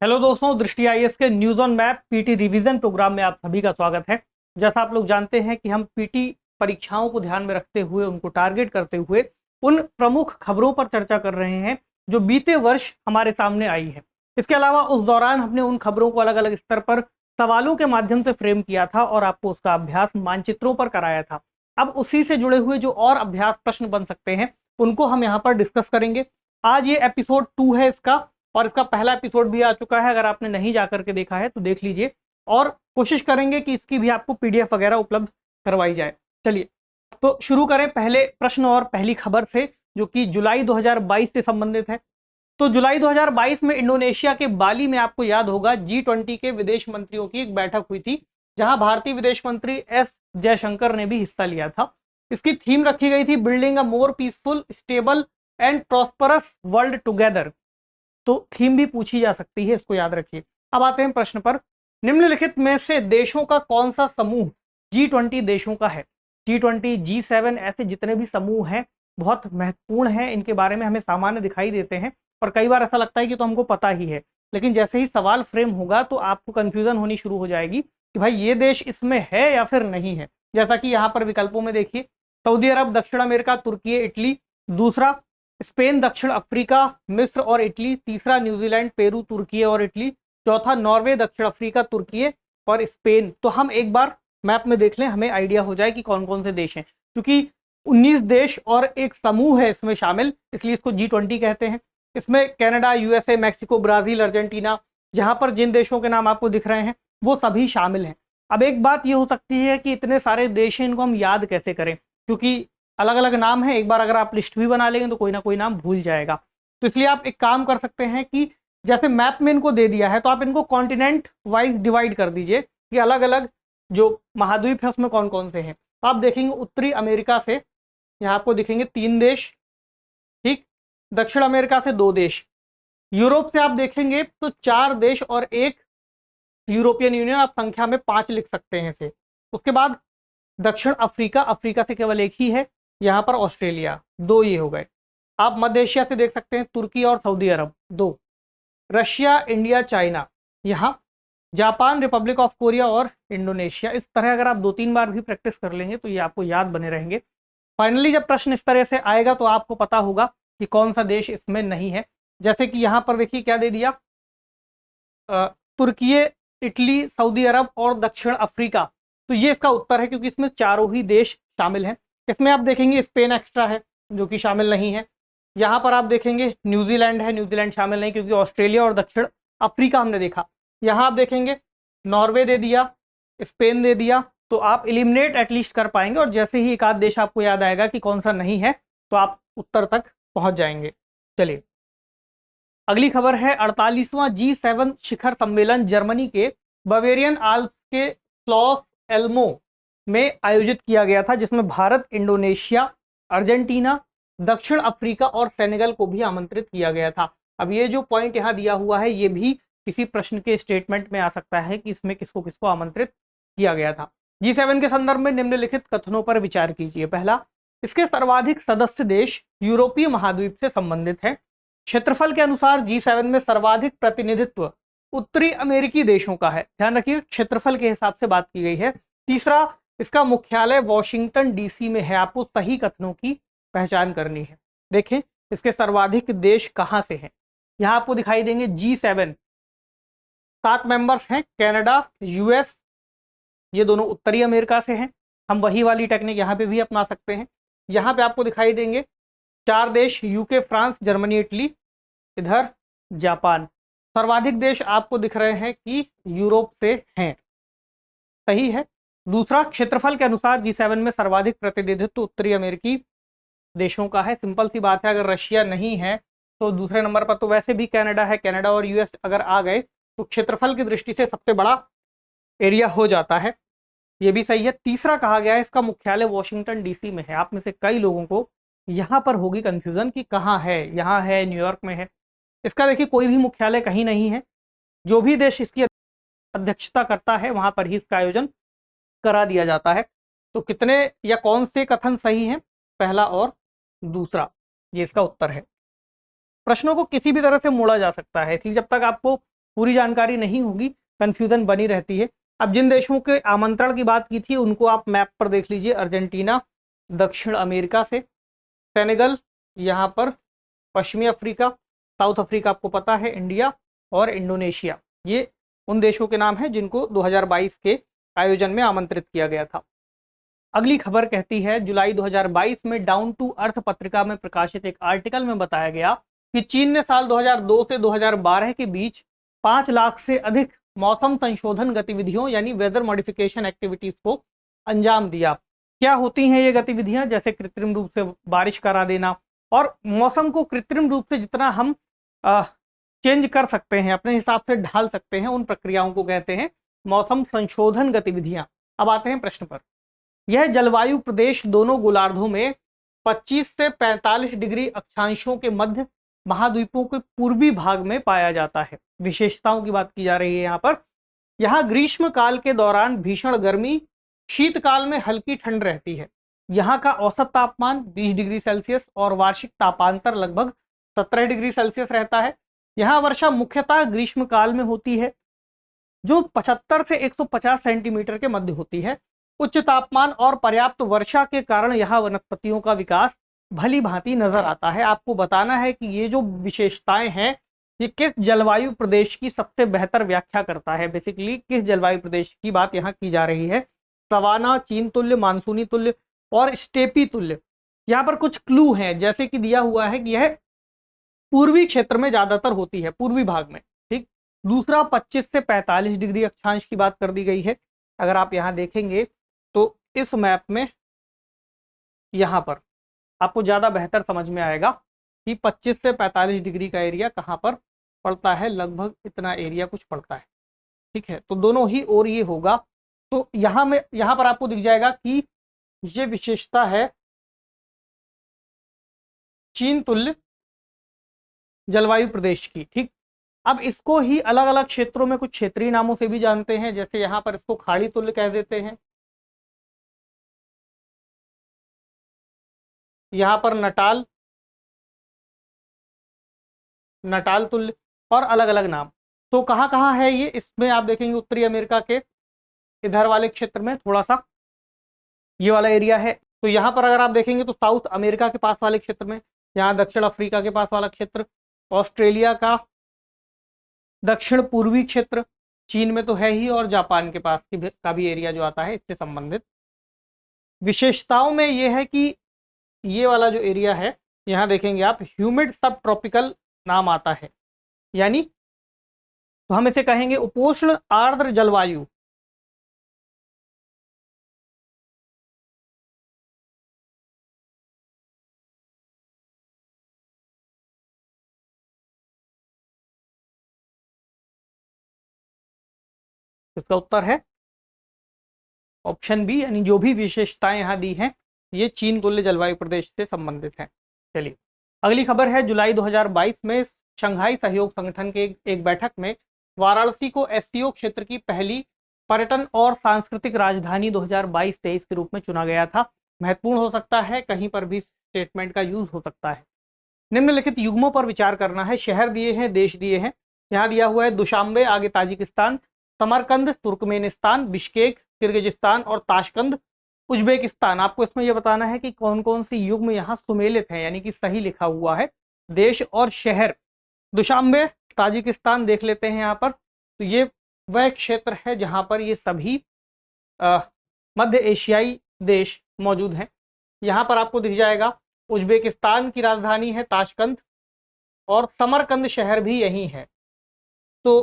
Hello दोस्तों, Drishti IAS के news on map PT revision programme में आप सभी का स्वागत है। जैसा आप लोग जानते हैं कि हम पीटी परीक्षाओं को ध्यान में रखते हुए, उनको टारगेट करते हुए उन प्रमुख खबरों पर चर्चा कर रहे हैं जो बीते वर्ष हमारे सामने आई है। इसके अलावा उस दौरान हमने उन खबरों को अलग अलग स्तर पर सवालों के माध्यम से फ्रेम किया था और आपको उसका अभ्यास मानचित्रों पर कराया था। अब उसी से जुड़े हुए जो और अभ्यास प्रश्न बन सकते हैं उनको हम यहाँ पर डिस्कस करेंगे। आज ये एपिसोड 2 है इसका, और इसका पहला एपिसोड भी आ चुका है। अगर आपने नहीं जाकर के देखा है तो देख लीजिए, और कोशिश करेंगे कि इसकी भी आपको पीडीएफ वगैरह उपलब्ध करवाई जाए। चलिए तो शुरू करें पहले प्रश्न और पहली खबर से, जो कि जुलाई 2022 से संबंधित है। तो जुलाई 2022 में इंडोनेशिया के बाली में आपको याद होगा G20 के विदेश मंत्रियों की एक बैठक हुई थी, जहां भारतीय विदेश मंत्री एस जयशंकर ने भी हिस्सा लिया था। इसकी थीम रखी गई थी building a more peaceful, stable and prosperous world together. तो थीम भी पूछी जा सकती है, इसको याद रखिए। अब आते हैं प्रश्न पर। निम्नलिखित में से देशों का कौन सा समूह G20 देशों का है? G20, G7 ऐसे जितने भी समूह हैं बहुत महत्वपूर्ण हैं। इनके बारे में हमें सामान्य दिखाई देते हैं और कई बार ऐसा लगता है कि तो हमको पता ही है, लेकिन जैसे ही सवाल फ्रेम होगा तो आपको कंफ्यूजन होनी शुरू हो जाएगी कि भाई ये देश इसमें है या फिर नहीं है। जैसा कि यहाँ पर विकल्पों में देखिए, सऊदी अरब, दक्षिण अमेरिका, तुर्की, इटली। दूसरा स्पेन, दक्षिण अफ्रीका, मिस्र और इटली। तीसरा न्यूजीलैंड, पेरू, तुर्की और इटली। चौथा नॉर्वे, दक्षिण अफ्रीका, तुर्की और स्पेन। तो हम एक बार मैप में देख लें, हमें आइडिया हो जाए कि कौन कौन से देश हैं। क्योंकि 19 देश और एक समूह है इसमें शामिल, इसलिए इसको G20 कहते हैं। इसमें Canada, USA, Mexico, Brazil, Argentina, जहां पर जिन देशों के नाम आपको दिख रहे हैं वो सभी शामिल हैं। अब एक बात ये हो सकती है कि इतने सारे देश हैं, इनको हम याद कैसे करें, क्योंकि अलग अलग नाम है। एक बार अगर आप लिस्ट भी बना लेंगे तो कोई ना कोई नाम भूल जाएगा। तो इसलिए आप एक काम कर सकते हैं कि जैसे मैप में इनको दे दिया है तो आप इनको कॉन्टिनेंट वाइज डिवाइड कर दीजिए कि अलग अलग जो महाद्वीप है उसमें कौन कौन से हैं। तो आप देखेंगे उत्तरी अमेरिका से यहाँ आपको दिखेंगे 3 देश, ठीक। दक्षिण अमेरिका से 2 देश। यूरोप से आप देखेंगे तो 4 देश और एक यूरोपियन यूनियन। आप संख्या में 5 लिख सकते हैं इसे। उसके बाद दक्षिण अफ्रीका, अफ्रीका से केवल एक ही है। यहाँ पर ऑस्ट्रेलिया, 2 ये हो गए। आप मध्य एशिया से देख सकते हैं तुर्की और सऊदी अरब, 2। रशिया, इंडिया, चाइना, यहाँ जापान, रिपब्लिक ऑफ कोरिया और इंडोनेशिया। इस तरह अगर आप 2-3 बार भी प्रैक्टिस कर लेंगे तो ये आपको याद बने रहेंगे। फाइनली जब प्रश्न इस तरह से आएगा तो आपको पता होगा कि कौन सा देश इसमें नहीं है। जैसे कि यहाँ पर देखिए क्या दे दिया, तुर्की, इटली, सऊदी अरब और दक्षिण अफ्रीका। तो ये इसका उत्तर है, क्योंकि इसमें चारों ही देश शामिल हैं। इसमें आप देखेंगे स्पेन एक्स्ट्रा है जो कि शामिल नहीं है। यहाँ पर आप देखेंगे न्यूजीलैंड है, न्यूजीलैंड शामिल नहीं क्योंकि ऑस्ट्रेलिया और दक्षिण अफ्रीका हमने देखा। यहाँ आप देखेंगे नॉर्वे दे दिया, स्पेन दे दिया। तो आप एलिमिनेट एटलीस्ट कर पाएंगे, और जैसे ही एक आध देश आपको याद आएगा कि कौन सा नहीं है तो आप उत्तर तक पहुंच जाएंगे। चलिए अगली खबर है। 48वां G7 शिखर सम्मेलन जर्मनी के बवेरियन आल्प्स के स्लॉस एल्मो में आयोजित किया गया था, जिसमें भारत, इंडोनेशिया, अर्जेंटीना, दक्षिण अफ्रीका और सेनेगल को भी आमंत्रित किया गया था। अब ये जो पॉइंट यहाँ दिया हुआ है ये भी किसी प्रश्न के स्टेटमेंट में आ सकता है कि इसमें किसको किसको आमंत्रित किया गया था। G7 के संदर्भ में निम्नलिखित कथनों पर विचार कीजिए। पहला, इसके सर्वाधिक सदस्य देश यूरोपीय महाद्वीप से संबंधित है। क्षेत्रफल के अनुसार G7 में सर्वाधिक प्रतिनिधित्व उत्तरी अमेरिकी देशों का है। ध्यान रखिए, क्षेत्रफल के हिसाब से बात की गई है। तीसरा, इसका मुख्यालय वॉशिंगटन DC में है। आपको सही कथनों की पहचान करनी है। देखें इसके सर्वाधिक देश कहां से हैं। यहां आपको दिखाई देंगे G7 7 मेंबर्स हैं। कनाडा, यूएस, ये दोनों उत्तरी अमेरिका से हैं। हम वही वाली टेक्निक यहाँ पे भी अपना सकते हैं। यहाँ पे आपको दिखाई देंगे 4 देश, यूके, फ्रांस, जर्मनी, इटली, इधर जापान। सर्वाधिक देश आपको दिख रहे हैं कि यूरोप से हैं। सही है। दूसरा, क्षेत्रफल के अनुसार G7 में सर्वाधिक प्रतिनिधित्व उत्तरी अमेरिकी देशों का है। सिंपल सी बात है, अगर रशिया नहीं है तो दूसरे नंबर पर तो वैसे भी कनाडा है। कनाडा और यूएस अगर आ गए तो क्षेत्रफल की दृष्टि से सबसे बड़ा एरिया हो जाता है। ये भी सही है। तीसरा कहा गया है इसका मुख्यालय वॉशिंगटन DC में है। आप में से कई लोगों को यहाँ पर होगी कंफ्यूजन कि कहाँ है, यहाँ है, न्यूयॉर्क में है। इसका देखिए कोई भी मुख्यालय कहीं नहीं है। जो भी देश इसकी अध्यक्षता करता है वहां पर ही इसका आयोजन करा दिया जाता है। तो कितने या कौन से कथन सही हैं, पहला और दूसरा, ये इसका उत्तर है। प्रश्नों को किसी भी तरह से मोड़ा जा सकता है, इसलिए जब तक आपको पूरी जानकारी नहीं होगी, कंफ्यूजन बनी रहती है। अब जिन देशों के आमंत्रण की बात की थी उनको आप मैप पर देख लीजिए। अर्जेंटीना दक्षिण अमेरिका से, सेनेगल यहाँ पर, पश्चिमी अफ्रीका, साउथ अफ्रीका आपको पता है, इंडिया और इंडोनेशिया, ये उन देशों के नाम हैं जिनको 2022 के आयोजन में आमंत्रित किया गया था। अगली खबर कहती है जुलाई 2022 में डाउन टू अर्थ पत्रिका में प्रकाशित एक आर्टिकल में बताया गया कि चीन ने साल 2002 से 2012 के बीच 5 लाख से अधिक मौसम संशोधन गतिविधियों यानी वेदर मॉडिफिकेशन एक्टिविटीज को अंजाम दिया। क्या होती हैं ये गतिविधियां? जैसे कृत्रिम रूप से बारिश करा देना, और मौसम को कृत्रिम रूप से जितना हम चेंज कर सकते हैं, अपने हिसाब से ढाल सकते हैं, उन प्रक्रियाओं को कहते हैं मौसम संशोधन गतिविधियां। अब आते हैं प्रश्न पर। यह जलवायु प्रदेश दोनों गोलार्धों में 25 से 45 डिग्री अक्षांशों के मध्य महाद्वीपों के पूर्वी भाग में पाया जाता है। विशेषताओं की बात की जा रही है यहाँ पर। यहाँ ग्रीष्म काल के दौरान भीषण गर्मी, शीतकाल में हल्की ठंड रहती है। यहाँ का औसत तापमान 20 डिग्री सेल्सियस और वार्षिक तापांतर लगभग 17 डिग्री सेल्सियस रहता है। यहाँ वर्षा मुख्यतः ग्रीष्म काल में होती है, जो 75 से 150 सेंटीमीटर के मध्य होती है। उच्च तापमान और पर्याप्त वर्षा के कारण यहाँ वनस्पतियों का विकास भली भांति नजर आता है। आपको बताना है कि ये जो विशेषताएं हैं ये किस जलवायु प्रदेश की सबसे बेहतर व्याख्या करता है। बेसिकली किस जलवायु प्रदेश की बात यहाँ की जा रही है? सवाना, चीन तुल्य, मानसूनी तुल्य और स्टेपी तुल्य। यहाँ पर कुछ क्लू हैं, जैसे कि दिया हुआ है कि यह पूर्वी क्षेत्र में ज्यादातर होती है, पूर्वी भाग में। ठीक। दूसरा 25 से 45 डिग्री अक्षांश की बात कर दी गई है। अगर आप यहाँ देखेंगे तो इस मैप में यहाँ पर आपको ज़्यादा बेहतर समझ में आएगा कि 25 से 45 डिग्री का एरिया कहाँ पर पड़ता है। लगभग इतना एरिया कुछ पड़ता है। ठीक है, तो दोनों ही और ये होगा। तो यहाँ पर आपको दिख जाएगा कि ये विशेषता है चीन तुल्य जलवायु प्रदेश की। ठीक। अब इसको ही अलग अलग क्षेत्रों में कुछ क्षेत्रीय नामों से भी जानते हैं। जैसे यहाँ पर इसको खाड़ी तुल्य कह देते हैं, यहाँ पर नटाल तुल्य, और अलग अलग नाम। तो कहाँ कहाँ है ये? इसमें आप देखेंगे उत्तरी अमेरिका के इधर वाले क्षेत्र में थोड़ा सा ये वाला एरिया है। तो यहाँ पर अगर आप देखेंगे तो साउथ अमेरिका के पास वाले क्षेत्र में, यहाँ दक्षिण अफ्रीका के पास वाला क्षेत्र, ऑस्ट्रेलिया का दक्षिण पूर्वी क्षेत्र, चीन में तो है ही, और जापान के पास का भी एरिया जो आता है इससे संबंधित। विशेषताओं में यह है कि ये वाला जो एरिया है यहाँ देखेंगे आप ह्यूमिड सब ट्रॉपिकल नाम आता है, यानी तो हम इसे कहेंगे उपोष्ण आर्द्र जलवायु। इसका उत्तर है ऑप्शन बी, यानी जो भी विशेषताएं यहाँ दी हैं ये चीन तुल्य जलवायु प्रदेश से संबंधित हैं। चलिए अगली खबर है जुलाई 2022 में शंघाई सहयोग संगठन के एक बैठक में वाराणसी को एससीओ क्षेत्र की पहली पर्यटन और सांस्कृतिक राजधानी 2022-23 के रूप में चुना गया था। महत्वपूर्ण हो सकता है, कहीं पर भी स्टेटमेंट का यूज हो सकता है। निम्नलिखित युग्मों पर विचार करना है। शहर दिए हैं, देश दिए हैं। यहाँ दिया हुआ है दुशांबे, आगे Tajikistan, Samarkand Turkmenistan, Bishkek Kyrgyzstan और ताशकंद उज्बेकिस्तान। आपको इसमें यह बताना है कि कौन कौन सी युग्म यहाँ सुमेलित हैं, यानी कि सही लिखा हुआ है। देश और शहर, दुशांबे ताजिकिस्तान देख लेते हैं यहाँ पर। तो ये वह क्षेत्र है जहाँ पर ये सभी मध्य एशियाई देश मौजूद हैं। यहाँ पर आपको दिख जाएगा उज्बेकिस्तान की राजधानी है ताशकंद, और समरकंद शहर भी यही है। तो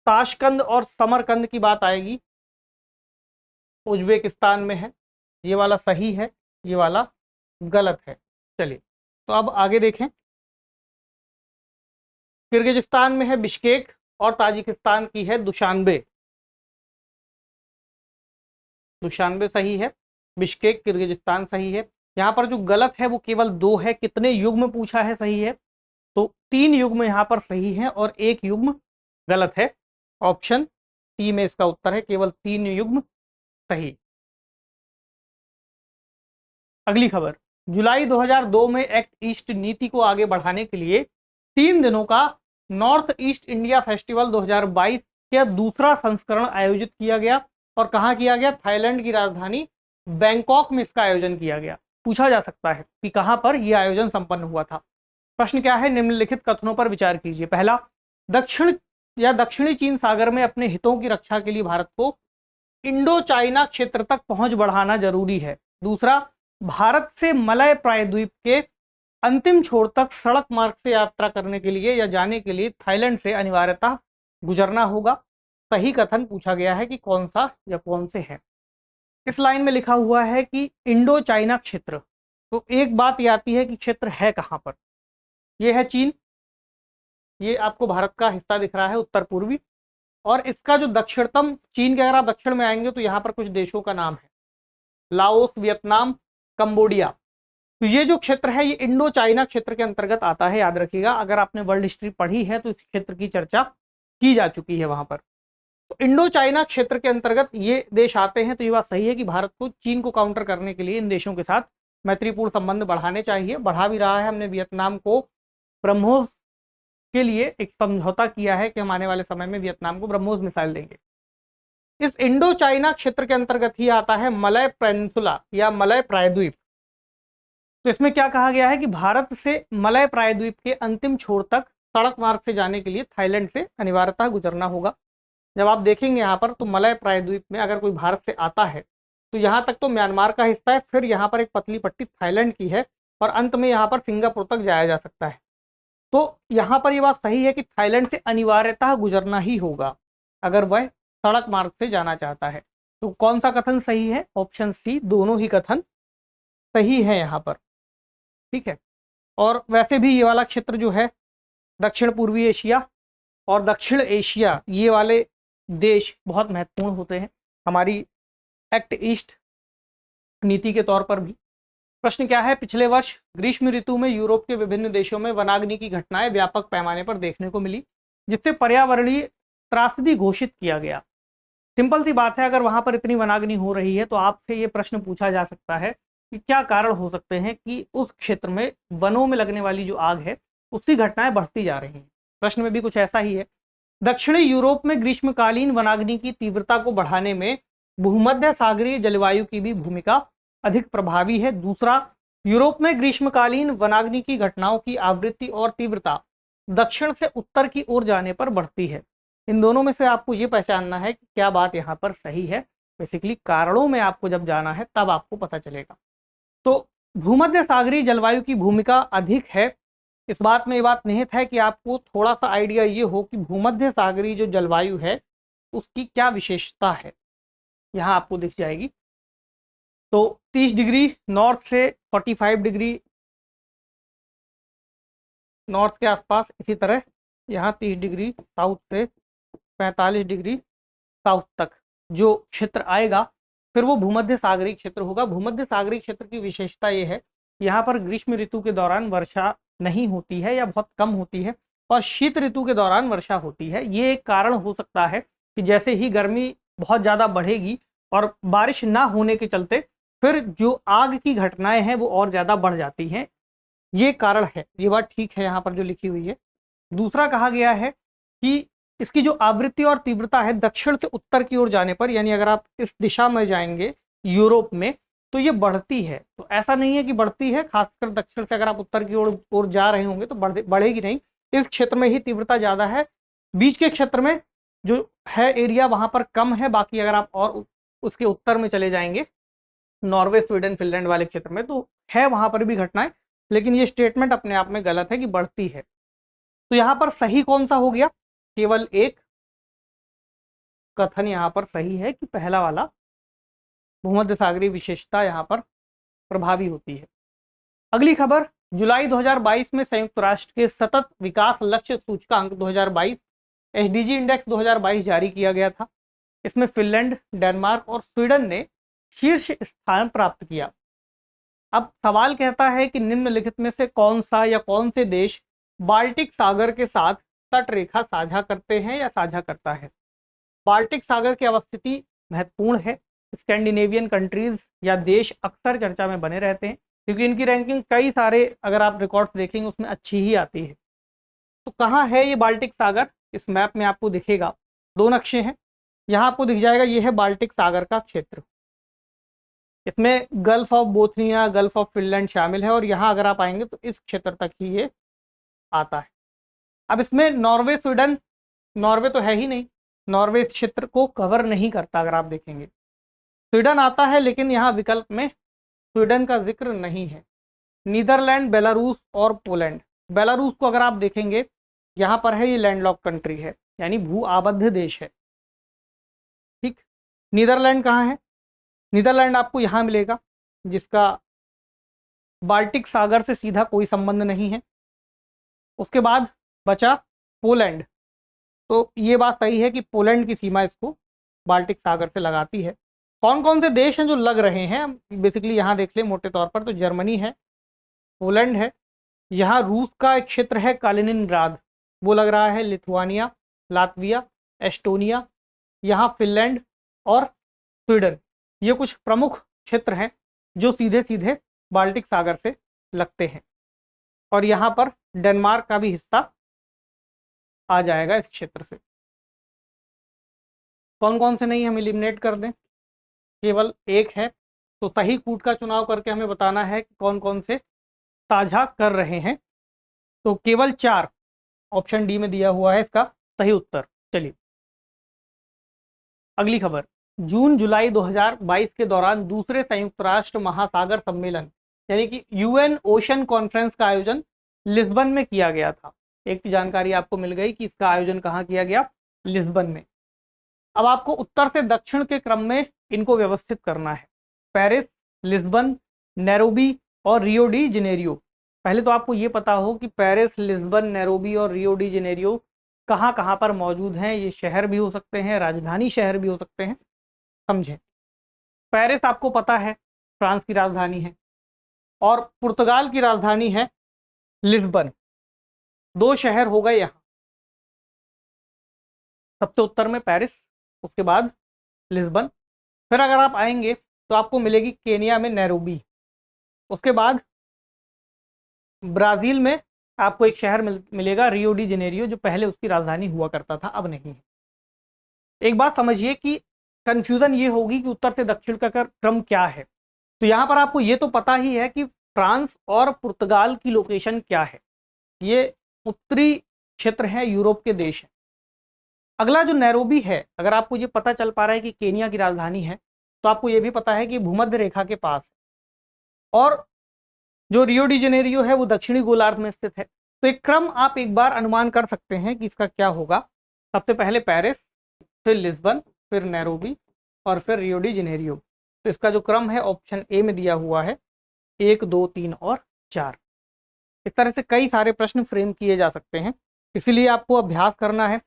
ताशकंद और समरकंद की बात आएगी, उज्बेकिस्तान में है। ये वाला सही है, ये वाला गलत है। चलिए तो अब आगे देखें। किर्गिजिस्तान में है बिश्केक और ताजिकिस्तान की है दुशांबे। दुशांबे सही है, बिश्केक किर्गिजिस्तान सही है। यहाँ पर जो गलत है वो केवल 2 है। कितने युग्म पूछा है सही है? तो 3 युग्म यहाँ पर सही है और 1 युग्म गलत है। ऑप्शन सी में इसका उत्तर है, केवल 3 युग्म सही। अगली खबर, जुलाई 2002 में एक्ट ईस्ट नीति को आगे बढ़ाने के लिए 3 दिनों का नॉर्थ ईस्ट इंडिया फेस्टिवल 2022 का दूसरा संस्करण आयोजित किया गया। और कहाँ किया गया? थाईलैंड की राजधानी बैंकॉक में इसका आयोजन किया गया। पूछा जा सकता है कि कहां पर यह आयोजन संपन्न हुआ था। प्रश्न क्या है? निम्नलिखित कथनों पर विचार कीजिए। पहला, दक्षिणी चीन सागर में अपने हितों की रक्षा के लिए भारत को इंडो चाइना क्षेत्र तक पहुंच बढ़ाना जरूरी है। दूसरा, भारत से मलय प्रायद्वीप के अंतिम छोर तक सड़क मार्ग से यात्रा करने के लिए या जाने के लिए थाईलैंड से अनिवार्यतः गुजरना होगा। सही कथन पूछा गया है कि कौन सा या कौन से है। इस लाइन में लिखा हुआ है कि इंडो चाइना क्षेत्र, तो एक बात ये आती है कि क्षेत्र है कहां पर? ये है चीन, ये आपको भारत का हिस्सा दिख रहा है उत्तर पूर्वी, और इसका जो दक्षिणतम, चीन के अगर आप दक्षिण में आएंगे तो यहाँ पर कुछ देशों का नाम है, लाओस, वियतनाम, कंबोडिया। तो ये जो क्षेत्र है ये इंडो चाइना क्षेत्र के अंतर्गत आता है। याद रखिएगा, अगर आपने वर्ल्ड हिस्ट्री पढ़ी है तो इस क्षेत्र की चर्चा की जा चुकी है वहां पर। तो इंडो चाइना क्षेत्र के अंतर्गत ये देश आते हैं। तो ये बात सही है कि भारत को चीन को काउंटर करने के लिए इन देशों के साथ मैत्रीपूर्ण संबंध बढ़ाने चाहिए, बढ़ा भी रहा है। हमने वियतनाम को ब्रह्मोस के लिए एक समझौता किया है कि हम आने वाले समय में वियतनाम को ब्रह्मोस मिसाइल देंगे। इस इंडो चाइना क्षेत्र के अंतर्गत ही आता है मलय पेनिनसुला या मलय प्रायद्वीप। तो इसमें क्या कहा गया है कि भारत से मलय प्रायद्वीप के अंतिम छोर तक सड़क मार्ग से जाने के लिए थाईलैंड से अनिवार्यतः गुजरना होगा। जब आप देखेंगे यहाँ पर तो मलय प्रायद्वीप में अगर कोई भारत से आता है तो यहाँ तक तो म्यांमार का हिस्सा है, फिर यहाँ पर एक पतली पट्टी थाईलैंड की है और अंत में यहाँ पर सिंगापुर तक जाया जा सकता है। तो यहाँ पर ये बात सही है कि थाईलैंड से अनिवार्यतः गुजरना ही होगा अगर वह सड़क मार्ग से जाना चाहता है। तो कौन सा कथन सही है? ऑप्शन सी, दोनों ही कथन सही है यहाँ पर। ठीक है। और वैसे भी ये वाला क्षेत्र जो है दक्षिण पूर्वी एशिया और दक्षिण एशिया, ये वाले देश बहुत महत्वपूर्ण होते हैं हमारी एक्ट ईस्ट नीति के तौर पर भी। प्रश्न क्या है? पिछले वर्ष ग्रीष्म ऋतु में यूरोप के विभिन्न देशों में वनाग्नि की घटनाएं व्यापक पैमाने पर देखने को मिली, जिससे पर्यावरणीय त्रासदी घोषित किया गया। सिंपल सी बात है, अगर वहां पर इतनी वनाग्नि हो रही है तो आपसे ये प्रश्न पूछा जा सकता है कि क्या कारण हो सकते हैं कि उस क्षेत्र में वनों में लगने वाली जो आग है उसकी घटनाएं बढ़ती जा रही हैं। प्रश्न में भी कुछ ऐसा ही है। दक्षिणी यूरोप में ग्रीष्मकालीन वनाग्नि की तीव्रता को बढ़ाने में भूमध्य सागरीय जलवायु की भी भूमिका अधिक प्रभावी है। दूसरा, यूरोप में ग्रीष्मकालीन वनाग्नि की घटनाओं की आवृत्ति और तीव्रता दक्षिण से उत्तर की ओर जाने पर बढ़ती है। इन दोनों में से आपको ये पहचानना है कि क्या बात यहाँ पर सही है। बेसिकली कारणों में आपको जब जाना है तब आपको पता चलेगा। तो भूमध्य सागरीय जलवायु की भूमिका अधिक है। इस बात में ये बात निहित है कि आपको थोड़ा सा आइडिया ये हो कि भूमध्य सागरीय जो जलवायु है उसकी क्या विशेषता है, यहाँ आपको दिख जाएगी। तो 30 डिग्री नॉर्थ से 45 डिग्री नॉर्थ के आसपास, इसी तरह यहाँ 30 डिग्री साउथ से 45 डिग्री साउथ तक जो क्षेत्र आएगा फिर वो भूमध्य सागरीय क्षेत्र होगा। भूमध्य सागरीय क्षेत्र की विशेषता ये है, यहाँ पर ग्रीष्म ऋतु के दौरान वर्षा नहीं होती है या बहुत कम होती है और शीत ऋतु के दौरान वर्षा होती है। ये एक कारण हो सकता है कि जैसे ही गर्मी बहुत ज़्यादा बढ़ेगी और बारिश ना होने के चलते फिर जो आग की घटनाएं हैं वो और ज़्यादा बढ़ जाती हैं। ये कारण है, ये बात ठीक है यहाँ पर जो लिखी हुई है। दूसरा कहा गया है कि इसकी जो आवृत्ति और तीव्रता है दक्षिण से उत्तर की ओर जाने पर, यानी अगर आप इस दिशा में जाएंगे यूरोप में तो ये बढ़ती है। तो ऐसा नहीं है कि बढ़ती है, खासकर दक्षिण से अगर आप उत्तर की ओर जा रहे होंगे तो बढ़ेगी नहीं। इस क्षेत्र में ही तीव्रता ज़्यादा है, बीच के क्षेत्र में जो है एरिया वहाँ पर कम है। बाकी अगर आप और उसके उत्तर में चले जाएंगे नॉर्वे, स्वीडन, फिनलैंड वाले क्षेत्र में तो है वहाँ पर भी घटनाएं, लेकिन ये स्टेटमेंट अपने आप में गलत है कि बढ़ती है। तो यहाँ पर सही कौन सा हो गया? केवल एक कथन यहाँ पर सही है कि पहला वाला, भूमध्य सागरीय विशेषता यहाँ पर प्रभावी होती है। अगली खबर, जुलाई 2022 में संयुक्त राष्ट्र के सतत विकास लक्ष्य सूचकांक 2022 एसडीजी इंडेक्स 2022 जारी किया गया था। इसमें फिनलैंड, डेनमार्क और स्वीडन ने शीर्ष स्थान प्राप्त किया। अब सवाल कहता है कि निम्नलिखित में से कौन सा या कौन से देश बाल्टिक सागर के साथ तट रेखा साझा करते हैं या साझा करता है। बाल्टिक सागर की अवस्थिति महत्वपूर्ण है। स्कैंडिनेवियन कंट्रीज या देश अक्सर चर्चा में बने रहते हैं क्योंकि इनकी रैंकिंग कई सारे अगर आप रिकॉर्ड्स देखेंगे उसमें अच्छी ही आती है। तो कहाँ है ये बाल्टिक सागर? इस मैप में आपको दिखेगा, दो नक्शे हैं, यहाँ आपको दिख जाएगा ये है बाल्टिक सागर का क्षेत्र। इसमें gulf of Bothnia, gulf of Finland शामिल है और यहाँ अगर आप आएंगे तो इस क्षेत्र तक ही ये आता है। अब इसमें नॉर्वे, स्वीडन, नॉर्वे तो है ही नहीं, नॉर्वे इस क्षेत्र को कवर नहीं करता। अगर आप देखेंगे स्वीडन आता है लेकिन यहाँ विकल्प में स्वीडन का जिक्र नहीं है। नीदरलैंड, बेलारूस और पोलैंड। बेलारूस को अगर आप देखेंगे यहाँ पर है, ये लैंडलॉक कंट्री है, यानी भू आबद्ध देश है। ठीक, नीदरलैंड कहाँ है? नीदरलैंड आपको यहाँ मिलेगा, जिसका बाल्टिक सागर से सीधा कोई संबंध नहीं है। उसके बाद बचा पोलैंड। तो ये बात सही है कि पोलैंड की सीमा इसको बाल्टिक सागर से लगाती है। कौन कौन से देश हैं जो लग रहे हैं, बेसिकली यहाँ देख लें मोटे तौर पर, तो जर्मनी है, पोलैंड है, यहाँ रूस का एक क्षेत्र है कालिनिनग्राद, वो लग रहा है, लिथुआनिया, लातविया, एस्टोनिया, यहाँ फिनलैंड और स्वीडन। ये कुछ प्रमुख क्षेत्र हैं जो सीधे सीधे बाल्टिक सागर से लगते हैं। और यहाँ पर डेनमार्क का भी हिस्सा आ जाएगा इस क्षेत्र से। कौन कौन से नहीं हम एलिमिनेट कर दें, केवल एक है, तो सही कूट का चुनाव करके हमें बताना है कि कौन कौन से साझा कर रहे हैं। तो केवल 4 ऑप्शन डी में दिया हुआ है इसका सही उत्तर। चलिए अगली खबर, जून जुलाई 2022 के दौरान दूसरे संयुक्त राष्ट्र महासागर सम्मेलन यानी कि यूएन ओशन कॉन्फ्रेंस का आयोजन लिस्बन में किया गया था। एक जानकारी आपको मिल गई कि इसका आयोजन कहाँ किया गया, लिस्बन में। अब आपको उत्तर से दक्षिण के क्रम में इनको व्यवस्थित करना है। पेरिस, लिस्बन, नैरोबी और रियो डी जेनेरियो। पहले तो आपको ये पता हो कि पेरिस, लिस्बन, नैरोबी और रियो डी जेनेरियो कहाँ कहाँ पर मौजूद हैं। ये शहर भी हो सकते हैं, राजधानी शहर भी हो सकते हैं, समझें। पेरिस आपको पता है फ्रांस की राजधानी है और पुर्तगाल की राजधानी है लिस्बन। 2 शहर हो गए यहाँ, सबसे उत्तर में पेरिस, उसके बाद लिस्बन। फिर अगर आप आएंगे तो आपको मिलेगी केनिया में नैरोबी। उसके बाद ब्राज़ील में आपको एक शहर मिलेगा रियो डी जेनेरियो, जो पहले उसकी राजधानी हुआ करता था, अब नहीं है। एक बात समझिए कि कंफ्यूजन ये होगी कि उत्तर से दक्षिण का क्रम क्या है। तो यहाँ पर आपको ये तो पता ही है कि फ्रांस और पुर्तगाल की लोकेशन क्या है, ये उत्तरी क्षेत्र है, यूरोप के देश हैं। अगला जो नैरोबी है, अगर आपको ये पता चल पा रहा है कि केनिया की राजधानी है, तो आपको ये भी पता है कि भूमध्य रेखा के पास है। और जो रियो डी जेनेरियो है वो दक्षिणी गोलार्ध में स्थित है। तो एक क्रम आप एक बार अनुमान कर सकते हैं कि इसका क्या होगा। सबसे पहले पेरिस, फिर लिस्बन, फिर नैरोबी और फिर रियो डी जेनेरियो। तो इसका जो क्रम है ऑप्शन ए में दिया हुआ है, 1, 2, 3 और 4। इस तरह से कई सारे प्रश्न फ्रेम किए जा सकते हैं, इसीलिए आपको अभ्यास करना है।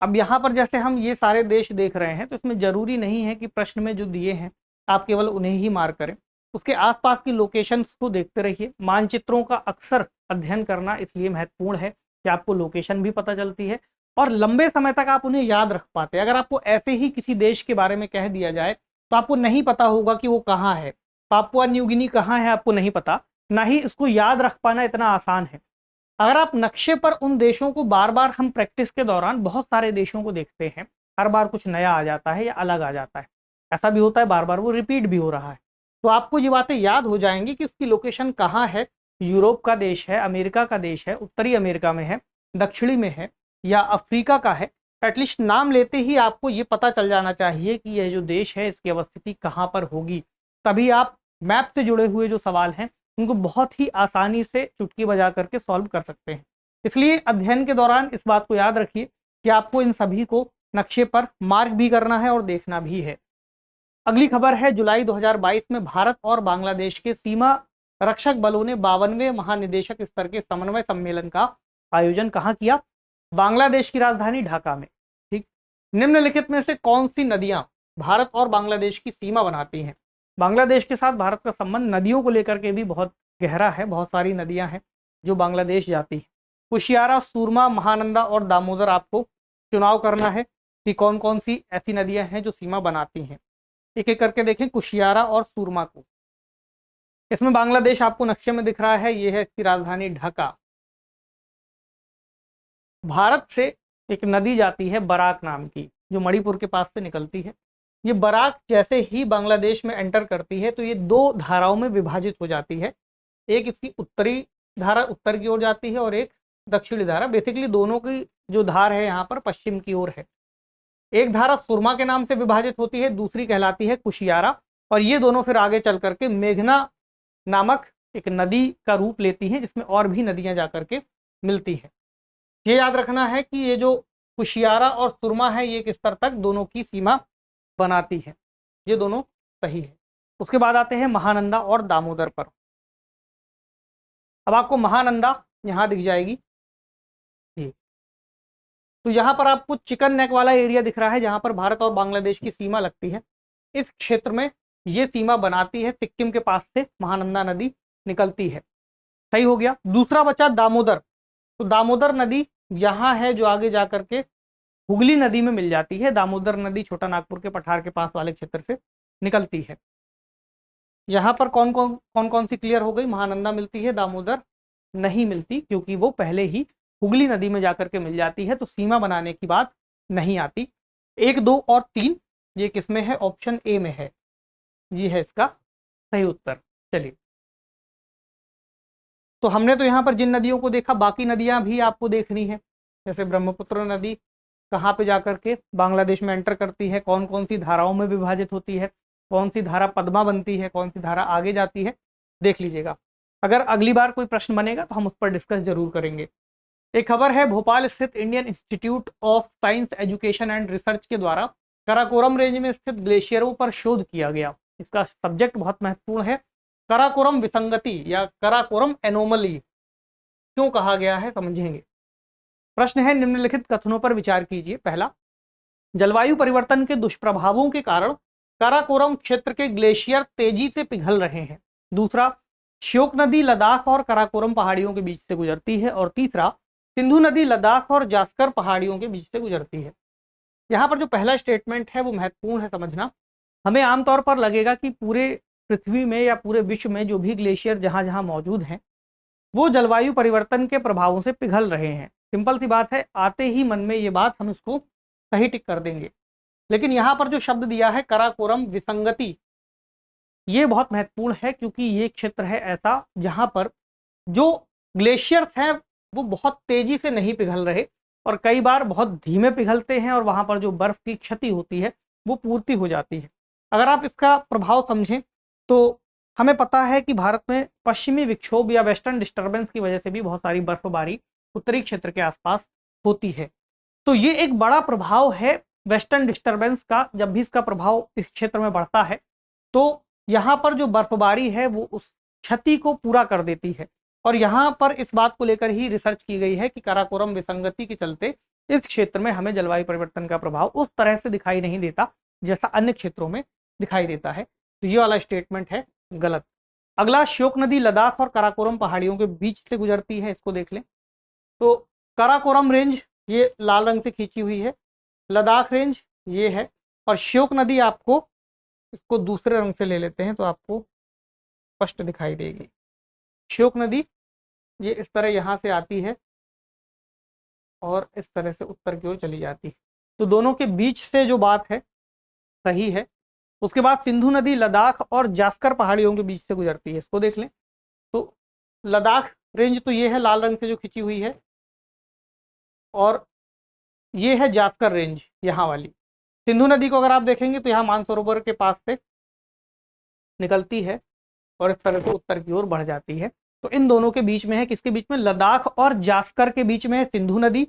अब यहाँ पर जैसे हम ये सारे देश देख रहे हैं, तो इसमें ज़रूरी नहीं है कि प्रश्न में जो दिए हैं आप केवल उन्हें ही मार्क करें, उसके आसपास की लोकेशंस को देखते रहिए। मानचित्रों का अक्सर अध्ययन करना इसलिए महत्वपूर्ण है कि आपको लोकेशन भी पता चलती है और लंबे समय तक आप उन्हें याद रख पाते हैं। अगर आपको ऐसे ही किसी देश के बारे में कह दिया जाए तो आपको नहीं पता होगा कि वो कहाँ है, पापुआ न्यू गिनी कहाँ है आपको नहीं पता, ना ही इसको याद रख पाना इतना आसान है। अगर आप नक्शे पर उन देशों को बार बार, हम प्रैक्टिस के दौरान बहुत सारे देशों को देखते हैं, हर बार कुछ नया आ जाता है या अलग आ जाता है, ऐसा भी होता है बार बार वो रिपीट भी हो रहा है, तो आपको ये बातें याद हो जाएंगी कि उसकी लोकेशन कहाँ है। यूरोप का देश है, अमेरिका का देश है, उत्तरी अमेरिका में है, दक्षिणी में है या अफ्रीका का है। एटलीस्ट नाम लेते ही आपको ये पता चल जाना चाहिए कि यह जो देश है इसकी अवस्थिति कहाँ पर होगी। तभी आप मैप से जुड़े हुए जो सवाल हैं उनको बहुत ही आसानी से चुटकी बजा करके सॉल्व कर सकते हैं। इसलिए अध्ययन के दौरान इस बात को याद रखिए कि आपको इन सभी को नक्शे पर मार्क भी करना है और देखना भी है। अगली खबर है, जुलाई 2022 में भारत और बांग्लादेश के सीमा रक्षक बलों ने 52वें महानिदेशक स्तर के समन्वय सम्मेलन का आयोजन कहाँ किया? बांग्लादेश की राजधानी ढाका में। ठीक, निम्नलिखित में से कौन सी नदियां भारत और बांग्लादेश की सीमा बनाती हैं? बांग्लादेश के साथ भारत का संबंध नदियों को लेकर के भी बहुत गहरा है, बहुत सारी नदियां हैं जो बांग्लादेश जाती हैं। कुशियारा, सूरमा, महानंदा और दामोदर आपको चुनाव करना है कि कौन कौन सी ऐसी नदियां हैं जो सीमा बनाती हैं। एक एक करके देखें कुशियारा और सूरमा को। इसमें बांग्लादेश आपको नक्शे में दिख रहा है, ये है इसकी राजधानी ढाका। भारत से एक नदी जाती है बराक नाम की, जो मणिपुर के पास से निकलती है। ये बराक जैसे ही बांग्लादेश में एंटर करती है तो ये दो धाराओं में विभाजित हो जाती है। एक इसकी उत्तरी धारा उत्तर की ओर जाती है और एक दक्षिणी धारा, बेसिकली दोनों की जो धार है यहाँ पर पश्चिम की ओर है। एक धारा सुरमा के नाम से विभाजित होती है, दूसरी कहलाती है कुशियारा, और ये दोनों फिर आगे चल करके मेघना नामक एक नदी का रूप लेती हैं, जिसमें और भी नदियां जाकर के मिलती हैं। ये याद रखना है कि ये जो कुशियारा और सुरमा है ये एक स्तर तक दोनों की सीमा बनाती है। ये दोनों सही है। उसके बाद आते हैं महानंदा और दामोदर पर। अब आपको महानंदा यहाँ दिख जाएगी, तो यहाँ पर आपको चिकन नेक वाला एरिया दिख रहा है जहाँ पर भारत और बांग्लादेश की सीमा लगती है। इस क्षेत्र में ये सीमा बनाती है, सिक्किम के पास से महानंदा नदी निकलती है। सही हो गया। दूसरा बचा दामोदर। तो दामोदर नदी यहाँ है जो आगे जाकर के हुगली नदी में मिल जाती है। दामोदर नदी छोटा नागपुर के पठार के पास वाले क्षेत्र से निकलती है। यहाँ पर कौन कौन सी क्लियर हो गई? महानंदा मिलती है, दामोदर नहीं मिलती, क्योंकि वो पहले ही हुगली नदी में जाकर के मिल जाती है, तो सीमा बनाने की बात नहीं आती। 1, 2 और 3 ये किसमें है? ऑप्शन ए में है। ये है इसका सही उत्तर। चलिए, तो हमने तो यहाँ पर जिन नदियों को देखा, बाकी नदियां भी आपको देखनी है। जैसे ब्रह्मपुत्र नदी कहाँ पे जाकर के बांग्लादेश में एंटर करती है, कौन कौन सी धाराओं में विभाजित होती है, कौन सी धारा पद्मा बनती है, कौन सी धारा आगे जाती है, देख लीजिएगा। अगर अगली बार कोई प्रश्न बनेगा तो हम उस पर डिस्कस जरूर करेंगे। एक खबर है, भोपाल स्थित Indian institute of science education and research के द्वारा कराकोरम रेंज में स्थित ग्लेशियरों पर शोध किया गया। इसका सब्जेक्ट बहुत महत्वपूर्ण है, कराकोरम विसंगति या कराकोरम एनोमली। क्यों कहा गया है समझेंगे। प्रश्न है, निम्नलिखित कथनों पर विचार कीजिए। पहला, जलवायु परिवर्तन के दुष्प्रभावों के कारण काराकोरम क्षेत्र के ग्लेशियर तेजी से पिघल रहे हैं। दूसरा, श्योक नदी लद्दाख और काराकोरम पहाड़ियों के बीच से गुजरती है। और तीसरा, सिंधु नदी लद्दाख और जास्कर पहाड़ियों के बीच से गुजरती है। यहाँ पर जो पहला स्टेटमेंट है वो महत्वपूर्ण है समझना। हमें आमतौर पर लगेगा कि पूरे पृथ्वी में या पूरे विश्व में जो भी ग्लेशियर जहाँ जहाँ मौजूद हैं वो जलवायु परिवर्तन के प्रभावों से पिघल रहे हैं। सिंपल सी बात है, आते ही मन में ये बात हम इसको सही टिक कर देंगे। लेकिन यहाँ पर जो शब्द दिया है कराकोरम विसंगति, ये बहुत महत्वपूर्ण है, क्योंकि ये क्षेत्र है ऐसा जहाँ पर जो ग्लेशियर्स हैं वो बहुत तेजी से नहीं पिघल रहे और कई बार बहुत धीमे पिघलते हैं, और वहाँ पर जो बर्फ की क्षति होती है वो पूर्ति हो जाती है। अगर आप इसका प्रभाव समझें तो हमें पता है कि भारत में पश्चिमी विक्षोभ या वेस्टर्न डिस्टर्बेंस की वजह से भी बहुत सारी बर्फबारी उत्तरी क्षेत्र के आसपास होती है। तो ये एक बड़ा प्रभाव है वेस्टर्न डिस्टर्बेंस का। जब भी इसका प्रभाव इस क्षेत्र में बढ़ता है तो यहाँ पर जो बर्फबारी है वो उस क्षति को पूरा कर देती है। और यहाँ पर इस बात को लेकर ही रिसर्च की गई है कि काराकोरम विसंगति के चलते इस क्षेत्र में हमें जलवायु परिवर्तन का प्रभाव उस तरह से दिखाई नहीं देता जैसा अन्य क्षेत्रों में दिखाई देता है। तो ये वाला स्टेटमेंट है गलत। अगला, श्योक नदी लद्दाख और काराकोरम पहाड़ियों के बीच से गुजरती है, इसको देख लें। तो काराकोरम रेंज ये लाल रंग से खींची हुई है, लद्दाख रेंज ये है, और श्योक नदी आपको इसको दूसरे रंग से ले लेते हैं तो आपको स्पष्ट दिखाई देगी। श्योक नदी ये इस तरह यहाँ से आती है और इस तरह से उत्तर की ओर चली जाती है। तो दोनों के बीच से जो बात है सही है। उसके बाद सिंधु नदी लद्दाख और जास्कर पहाड़ियों के बीच से गुजरती है, इसको देख लें। तो लद्दाख रेंज तो ये है लाल रंग से जो खींची हुई है, और ये है जास्कर रेंज यहाँ वाली। सिंधु नदी को अगर आप देखेंगे तो यहाँ मानसरोवर के पास से निकलती है और इस तरह से उत्तर की ओर बढ़ जाती है। तो इन दोनों के बीच में है, किसके बीच में? लद्दाख और जास्कर के बीच में है सिंधु नदी,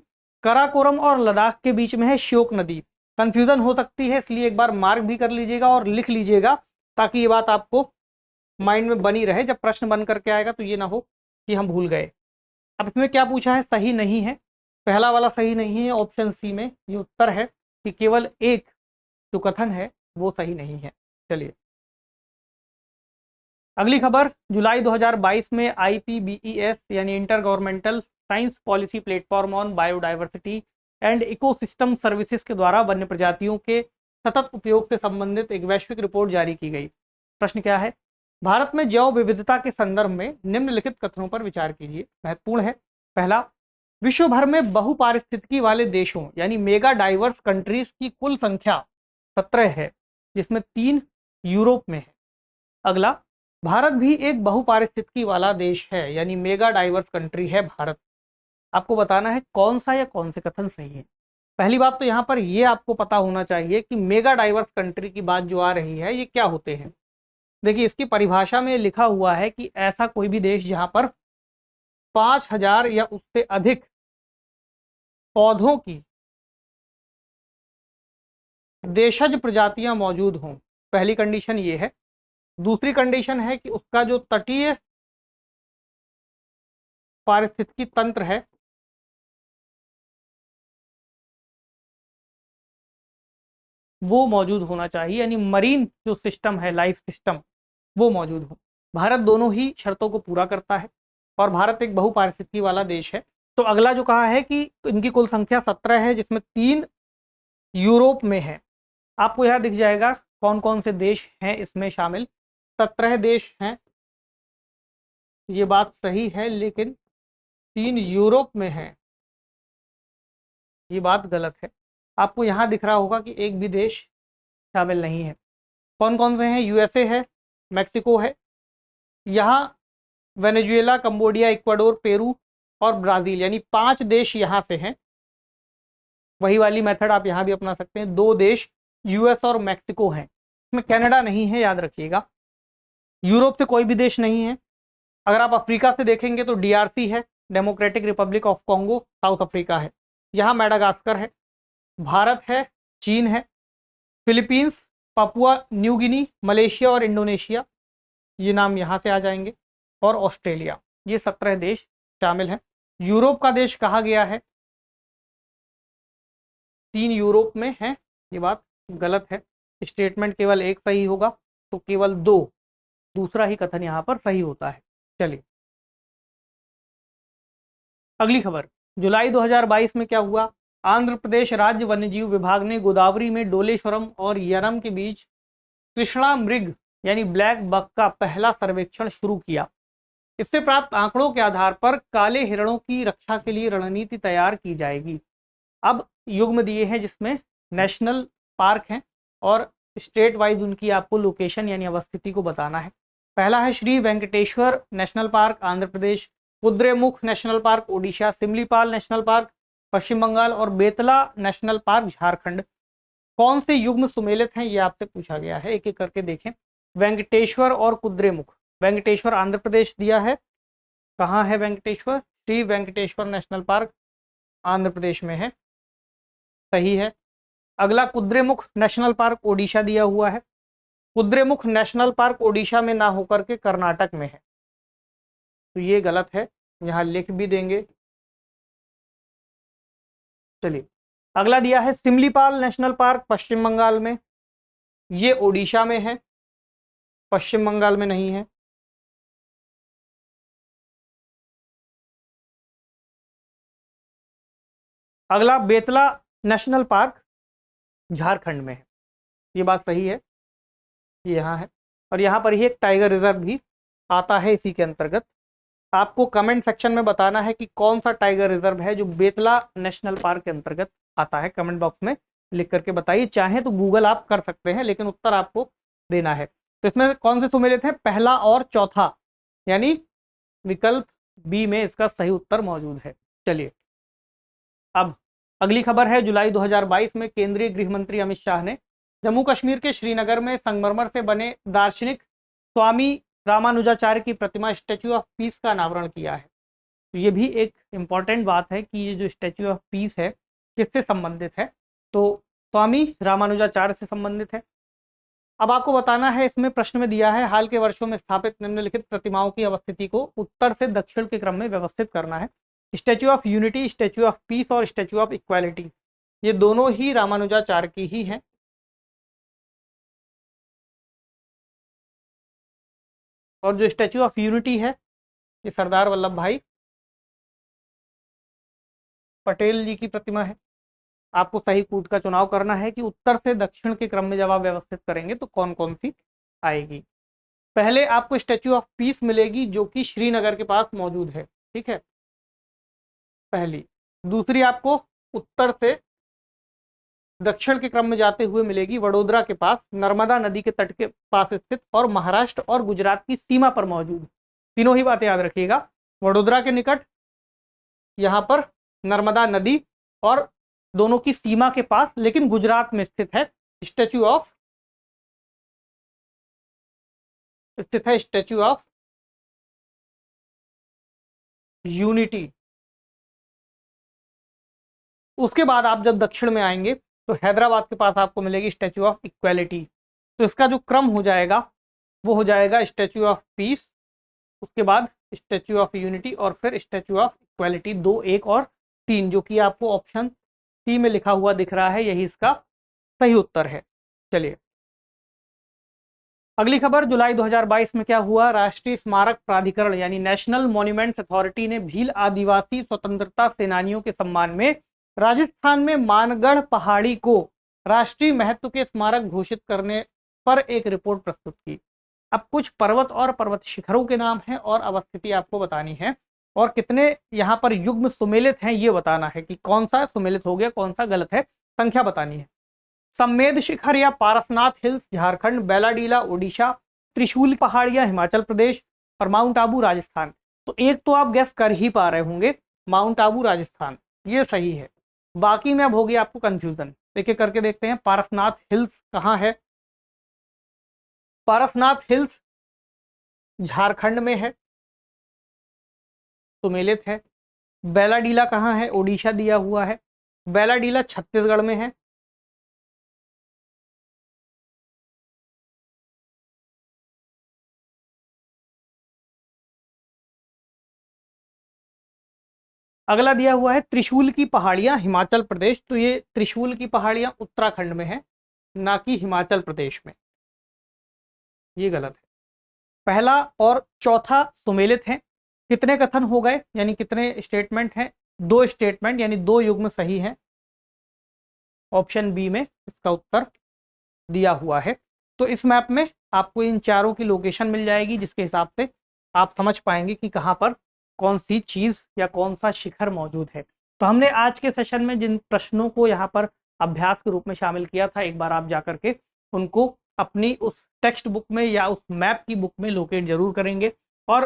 कराकोरम और लद्दाख के बीच में है श्योक नदी। कंफ्यूजन हो सकती है, इसलिए एक बार मार्क भी कर लीजिएगा और लिख लीजिएगा ताकि ये बात आपको माइंड में बनी रहे। जब प्रश्न बन करके आएगा तो ये ना हो कि हम भूल गए। अब इसमें क्या पूछा है? सही नहीं है, पहला वाला सही नहीं है। ऑप्शन सी में ये उत्तर है कि केवल एक जो कथन है वो सही नहीं है। चलिए अगली खबर, जुलाई 2022 में IPBES यानी inter governmental science policy platform on biodiversity and ecosystem services के द्वारा वन्य प्रजातियों के सतत उपयोग से संबंधित एक वैश्विक रिपोर्ट जारी की गई। प्रश्न क्या है? भारत में जैव विविधता के संदर्भ में निम्नलिखित कथनों पर विचार कीजिए। महत्वपूर्ण है। पहला, विश्व भर में बहुपारिस्थितिकी वाले देशों यानी मेगा डाइवर्स कंट्रीज की कुल संख्या 17 है, जिसमें 3 यूरोप में है। अगला, भारत भी एक बहुपारिस्थितिकी वाला देश है, यानी मेगा डाइवर्स कंट्री है भारत। आपको बताना है कौन सा या कौन से कथन सही है। पहली बात तो यहाँ पर यह आपको पता होना चाहिए कि मेगा डाइवर्स कंट्री की बात जो आ रही है ये क्या होते हैं। देखिए, इसकी परिभाषा में लिखा हुआ है कि ऐसा कोई भी देश जहां पर 5000 या उससे अधिक पौधों की देशज प्रजातियां मौजूद हों। पहली कंडीशन ये है। दूसरी कंडीशन है कि उसका जो तटीय पारिस्थितिकी तंत्र है वो मौजूद होना चाहिए, यानी मरीन जो सिस्टम है, लाइफ सिस्टम, वो मौजूद हो। भारत दोनों ही शर्तों को पूरा करता है और भारत एक बहुपारिस्थितिकी वाला देश है। तो अगला जो कहा है कि इनकी कुल संख्या 17 है, जिसमें 3 यूरोप में है। आपको यह दिख जाएगा कौन कौन से देश हैं इसमें शामिल। 17 देश हैं, ये बात सही है, लेकिन 3 यूरोप में है, ये बात गलत है। आपको यहाँ दिख रहा होगा कि एक भी देश शामिल नहीं है। कौन कौन से हैं? यूएसए है, मैक्सिको है, यहाँ वेनेजुएला, कंबोडिया, इक्वाडोर, पेरू और ब्राज़ील, यानी 5 देश यहाँ से हैं। वही वाली मेथड आप यहाँ भी अपना सकते हैं। 2 देश यूएस और मैक्सिको हैं, इसमें कनाडा नहीं है, याद रखिएगा। यूरोप से कोई भी देश नहीं है। अगर आप अफ्रीका से देखेंगे तो डीआरसी है, democratic Republic of Congo, south Africa है। यहाँ मैडागास्कर है। भारत है, चीन है, Philippines, Papua New Guinea, Malaysia और इंडोनेशिया, ये नाम यहाँ से आ जाएंगे, और ऑस्ट्रेलिया। ये 17 देश शामिल हैं। यूरोप का देश कहा गया है, 3 यूरोप में है, ये बात गलत है। स्टेटमेंट केवल एक सही होगा, तो केवल 2, दूसरा ही कथन यहाँ पर सही होता है। चलिए अगली खबर। जुलाई 2022 में क्या हुआ? आंध्र प्रदेश राज्य वन्यजीव विभाग ने गोदावरी में डोलेश्वरम और यरम के बीच कृष्णा मृग यानी ब्लैक बक का पहला सर्वेक्षण शुरू किया। इससे प्राप्त आंकड़ों के आधार पर काले हिरणों की रक्षा के लिए रणनीति तैयार की जाएगी। अब युग्म दिए हैं जिसमें नेशनल पार्क हैं और स्टेट वाइज उनकी आपको लोकेशन यानी अवस्थिति को बताना है। पहला है Shri Venkateswara national park Andhra Pradesh, Kudremukh national park Odisha, Simlipal national park Paschim Bengal और बेतला नेशनल पार्क झारखंड। कौन से युग्म सुमेलित हैं ये आपसे पूछा गया है, एक एक करके देखें। वेंकटेश्वर और कुद्रेमुख। वेंकटेश्वर आंध्र प्रदेश दिया है, कहाँ है वेंकटेश्वर? श्री वेंकटेश्वर नेशनल पार्क आंध्र प्रदेश में है, सही है। अगला कुद्रेमुख नेशनल पार्क ओडिशा दिया हुआ है। कुद्रेमुख नेशनल पार्क ओडिशा में ना होकर के कर्नाटक में है, तो ये गलत है, यहाँ लिख भी देंगे। चलिए अगला दिया है सिमलीपाल नेशनल पार्क पश्चिम बंगाल में, ये ओडिशा में है, पश्चिम बंगाल में नहीं है। अगला बेतला नेशनल पार्क झारखंड में है, ये बात सही है, ये यहाँ है। और यहाँ पर ही एक टाइगर रिजर्व भी आता है इसी के अंतर्गत। आपको कमेंट सेक्शन में बताना है कि कौन सा टाइगर रिजर्व है जो बेतला नेशनल पार्क के अंतर्गत आता है। कमेंट बॉक्स में लिख करके बताइए, चाहे तो गूगल आप कर सकते हैं, लेकिन उत्तर आपको देना है। तो इसमें कौन से सुमेलित हैं? पहला और चौथा, यानी विकल्प बी में इसका सही उत्तर मौजूद है। चलिए अब अगली खबर है। जुलाई 2022 में केंद्रीय गृह मंत्री अमित शाह ने जम्मू कश्मीर के श्रीनगर में संगमरमर से बने दार्शनिक स्वामी रामानुजाचार्य की प्रतिमा स्टैच्यू ऑफ पीस का अनावरण किया है। तो ये भी एक इम्पॉर्टेंट बात है कि ये जो स्टैच्यू ऑफ पीस है किससे संबंधित है, तो स्वामी रामानुजाचार्य से संबंधित है। अब आपको बताना है, इसमें प्रश्न में दिया है हाल के वर्षों में स्थापित निम्नलिखित प्रतिमाओं की अवस्थिति को उत्तर से दक्षिण के क्रम में व्यवस्थित करना है। Statue of unity, statue of peace और स्टैच्यू ऑफ इक्वालिटी, ये दोनों ही रामानुजाचार्य की ही हैं। और जो स्टैच्यू ऑफ यूनिटी है ये सरदार वल्लभ भाई पटेल जी की प्रतिमा है। आपको सही कूट का चुनाव करना है कि उत्तर से दक्षिण के क्रम में जब आप व्यवस्थित करेंगे तो कौन कौन सी आएगी। पहले आपको स्टैच्यू ऑफ पीस मिलेगी जो कि श्रीनगर के पास मौजूद है, ठीक है। पहली। दूसरी आपको उत्तर से दक्षिण के क्रम में जाते हुए मिलेगी, वडोदरा के पास, नर्मदा नदी के तट के पास स्थित और महाराष्ट्र और गुजरात की सीमा पर मौजूद। तीनों ही बातें याद रखिएगा, वडोदरा के निकट, यहां पर नर्मदा नदी और दोनों की सीमा के पास, लेकिन गुजरात में स्थित है स्टैच्यू ऑफ यूनिटी। उसके बाद आप जब दक्षिण में आएंगे तो हैदराबाद के पास आपको मिलेगी स्टैच्यू ऑफ इक्वालिटी। तो इसका जो क्रम हो जाएगा वो हो जाएगा स्टैच्यू ऑफ पीस, उसके बाद स्टैच्यू ऑफ यूनिटी और फिर स्टैच्यू ऑफ इक्वालिटी। 2, 1 और 3 जो कि आपको ऑप्शन सी में लिखा हुआ दिख रहा है, यही इसका सही उत्तर है। चलिए अगली खबर, जुलाई 2022 में क्या हुआ, राष्ट्रीय स्मारक प्राधिकरण यानी नेशनल मॉन्यूमेंट्स अथॉरिटी ने भील आदिवासी स्वतंत्रता सेनानियों के सम्मान में राजस्थान में मानगढ़ पहाड़ी को राष्ट्रीय महत्व के स्मारक घोषित करने पर एक रिपोर्ट प्रस्तुत की। अब कुछ पर्वत और पर्वत शिखरों के नाम हैं और अवस्थिति आपको बतानी है, और कितने यहाँ पर युग्म सुमेलित हैं ये बताना है कि कौन सा सुमेलित हो गया कौन सा गलत है, संख्या बतानी है। सम्मेद शिखर या पारसनाथ हिल्स झारखंड, बेलाडीला उड़ीसा, त्रिशूल पहाड़ियां हिमाचल प्रदेश और माउंट आबू राजस्थान। तो एक तो आप गैस कर ही पा रहे होंगे, माउंट आबू राजस्थान ये सही है। बाकी में अब होगी आपको कंफ्यूजन, एक एक करके देखते हैं। पारसनाथ हिल्स कहाँ है, पारसनाथ हिल्स झारखंड में है, सुमेलित है। बेलाडीला कहाँ है, ओडिशा दिया हुआ है, बेलाडीला छत्तीसगढ़ में है। अगला दिया हुआ है त्रिशूल की पहाड़ियां हिमाचल प्रदेश, तो ये त्रिशूल की पहाड़ियां उत्तराखंड में है ना कि हिमाचल प्रदेश में, ये गलत है। पहला और चौथा सुमेलित हैं। कितने कथन हो गए यानी कितने स्टेटमेंट हैं, 2 स्टेटमेंट यानी 2 युग्म सही हैं। ऑप्शन बी में इसका उत्तर दिया हुआ है। तो इस मैप में आपको इन चारों की लोकेशन मिल जाएगी, जिसके हिसाब से आप समझ पाएंगे कि कहां पर कौन सी चीज या कौन सा शिखर मौजूद है। तो हमने आज के सेशन में जिन प्रश्नों को यहाँ पर अभ्यास के रूप में शामिल किया था, एक बार आप जाकर के उनको अपनी उस टेक्स्ट बुक में या उस मैप की बुक में लोकेट जरूर करेंगे, और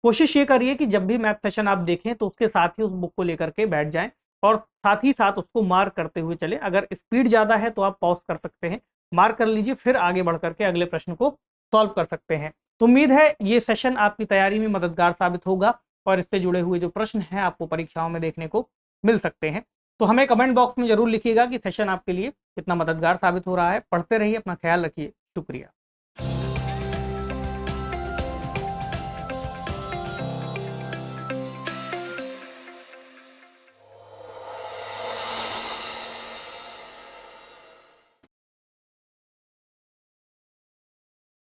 कोशिश ये करिए कि जब भी मैप सेशन आप देखें तो उसके साथ ही उस बुक को लेकर के बैठ जाएं और साथ ही साथ उसको मार्क करते हुए चले। अगर स्पीड ज़्यादा है तो आप पॉज कर सकते हैं, मार्क कर लीजिए, फिर आगे बढ़ करके अगले प्रश्न को सॉल्व कर सकते हैं। तो उम्मीद है ये सेशन आपकी तैयारी में मददगार साबित होगा और इससे जुड़े हुए जो प्रश्न हैं आपको परीक्षाओं में देखने को मिल सकते हैं। तो हमें कमेंट बॉक्स में जरूर लिखिएगा कि सेशन आपके लिए कितना मददगार साबित हो रहा है। पढ़ते रहिए, अपना ख्याल रखिए, शुक्रिया।